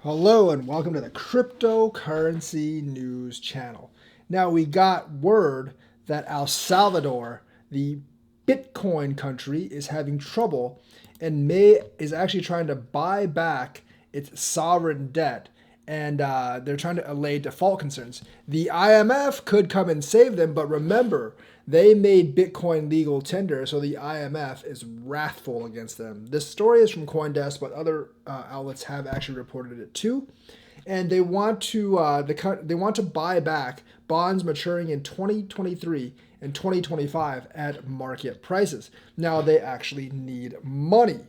Hello and welcome to the Cryptocurrency News Channel. Now we got word that El Salvador, the Bitcoin country, is having trouble and is actually trying to buy back its sovereign debt, and they're trying to allay default concerns. The IMF could come and save them, but remember, they made Bitcoin legal tender, so the IMF is wrathful against them. This story is from CoinDesk, but other outlets have actually reported it too. And they want to buy back bonds maturing in 2023 and 2025 at market prices. Now they actually need money.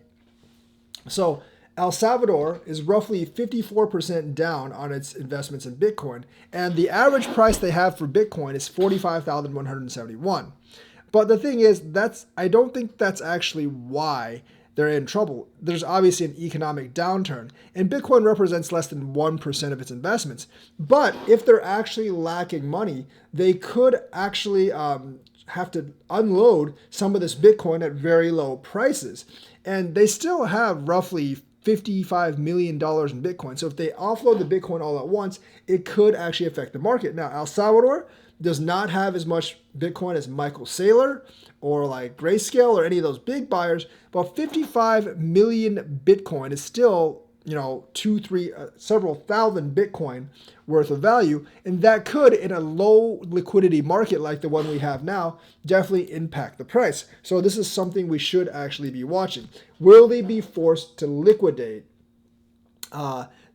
So El Salvador is roughly 54% down on its investments in Bitcoin, and the average price they have for Bitcoin is 45,171. But the thing is, I don't think that's actually why they're in trouble. There's obviously an economic downturn, and Bitcoin represents less than 1% of its investments. But if they're actually lacking money, they could actually have to unload some of this Bitcoin at very low prices. And they still have roughly $55 million in Bitcoin. So if they offload the Bitcoin all at once, it could actually affect the market. Now, El Salvador does not have as much Bitcoin as Michael Saylor or like Grayscale or any of those big buyers, but 55 million Bitcoin is still, several thousand Bitcoin worth of value. And that could, in a low liquidity market like the one we have now, definitely impact the price. So this is something we should actually be watching. Will they be forced to liquidate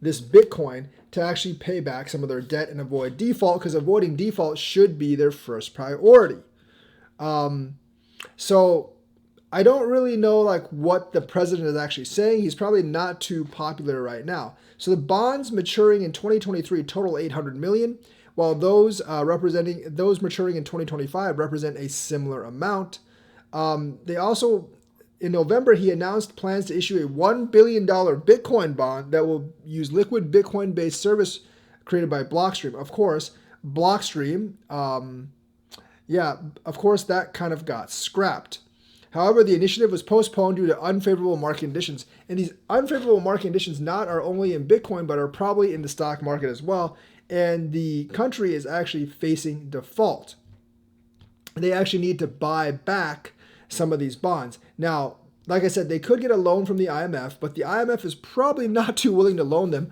this Bitcoin to actually pay back some of their debt and avoid default? Because avoiding default should be their first priority. So I don't really know what the president is actually saying. He's probably not too popular right now. So the bonds maturing in 2023 total 800 million, while those maturing in 2025 represent a similar amount. They also, in November, he announced plans to issue a $1 billion Bitcoin bond that will use liquid Bitcoin-based service created by Blockstream. Of course, Blockstream, that kind of got scrapped. However, the initiative was postponed due to unfavorable market conditions. And these unfavorable market conditions not are only in Bitcoin, but are probably in the stock market as well. And the country is actually facing default. They actually need to buy back some of these bonds. Now, like I said, they could get a loan from the IMF, but the IMF is probably not too willing to loan them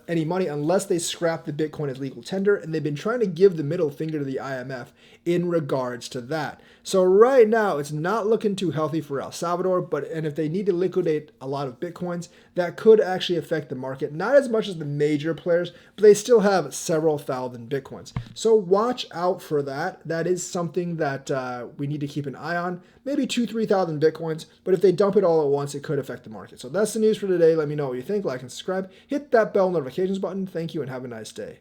any money unless they scrap the Bitcoin as legal tender, and they've been trying to give the middle finger to the IMF in regards to that. So right now, it's not looking too healthy for El Salvador, and if they need to liquidate a lot of Bitcoins, that could actually affect the market. Not as much as the major players, but they still have several thousand Bitcoins. So watch out for that. That is something that we need to keep an eye on. Maybe 2,000-3,000 Bitcoins, but if they dump it all at once, it could affect the market. So that's the news for today. Let me know what you think. Like and subscribe. Hit that bell notifications button. Thank you and have a nice day.